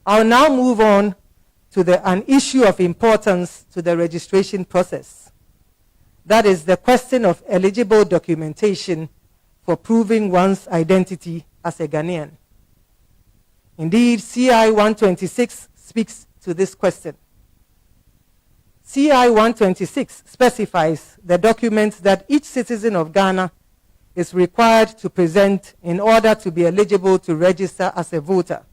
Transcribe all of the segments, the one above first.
I'll now move on to an issue of importance to the registration process. That is the question of eligible documentation for proving one's identity as a Ghanaian. Indeed, CI 126 speaks to this question. CI 126 specifies the documents that each citizen of Ghana is required to present in order to be eligible to register as a voter.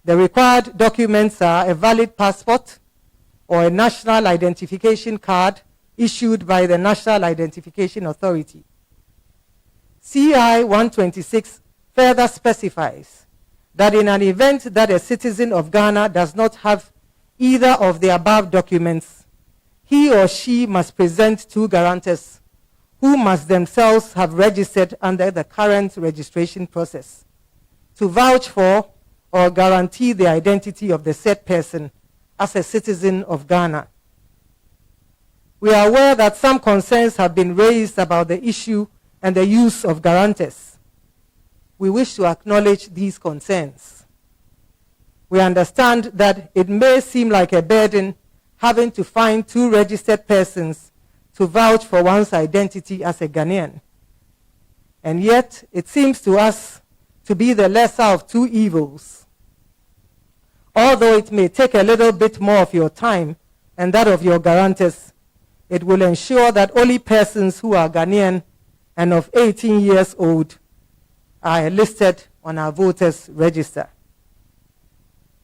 The required documents are a valid passport or a national identification card issued by the National Identification Authority. CI 126 further specifies that in an event that a citizen of Ghana does not have either of the above documents, he or she must present two guarantors who must themselves have registered under the current registration process to vouch for or guarantee the identity of the said person as a citizen of Ghana. We are aware that some concerns have been raised about the issue and the use of guarantors. We wish to acknowledge these concerns. We understand that it may seem like a burden having to find two registered persons to vouch for one's identity as a Ghanaian. And yet, it seems to us to be the lesser of two evils. Although it may take a little bit more of your time and that of your guarantors, it will ensure that only persons who are Ghanaian and of 18 years old are listed on our voters' register.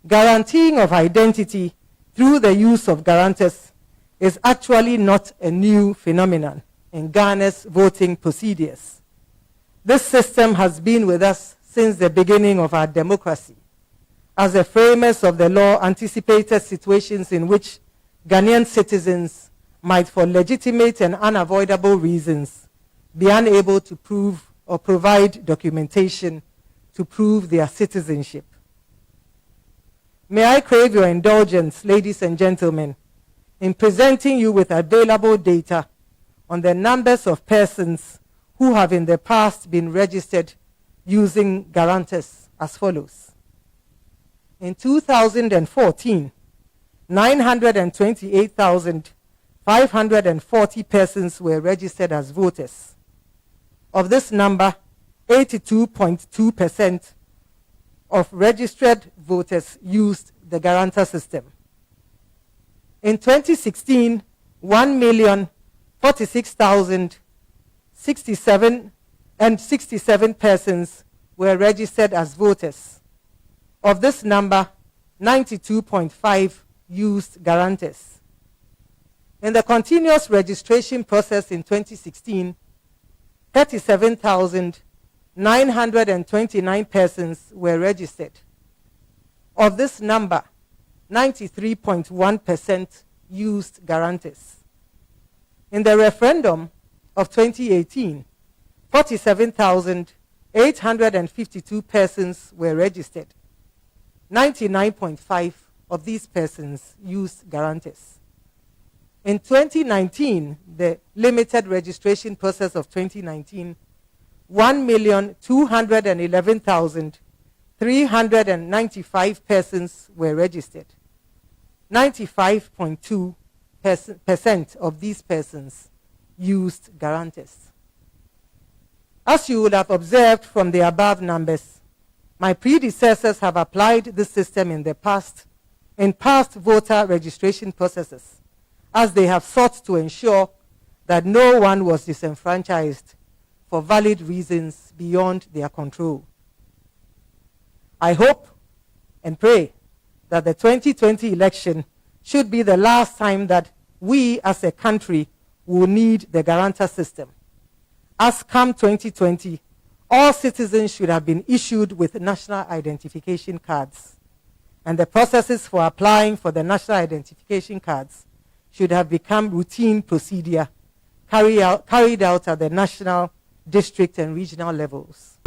Guaranteeing of identity through the use of guarantors is actually not a new phenomenon in Ghana's voting procedures. This system has been with us since the beginning of our democracy, as the framers of the law anticipated situations in which Ghanaian citizens might, for legitimate and unavoidable reasons, be unable to prove or provide documentation to prove their citizenship. May I crave your indulgence, ladies and gentlemen, in presenting you with available data on the numbers of persons who have in the past been registered using guarantors as follows. In 2014, 928,540 persons were registered as voters. Of this number, 82.2% of registered voters used the guarantor system. In 2016, 1,046,067 persons were registered as voters. Of this number, 92.5% used guarantors. In the continuous registration process in 2016, 37,929 persons were registered. Of this number, 93.1% used guarantors. In the referendum of 2018, 47,852 persons were registered. 99.5% of these persons used guarantors. In 2019, the limited registration process of 2019, 1,211,395 persons were registered. 95.2% of these persons used guarantors. As you would have observed from the above numbers, my predecessors have applied this system in past voter registration processes, as they have sought to ensure that no one was disenfranchised for valid reasons beyond their control. I hope and pray that the 2020 election should be the last time that we as a country will need the guarantor system. As come 2020, all citizens should have been issued with national identification cards, and the processes for applying for the national identification cards should have become routine procedure carried out at the national, district, and regional levels.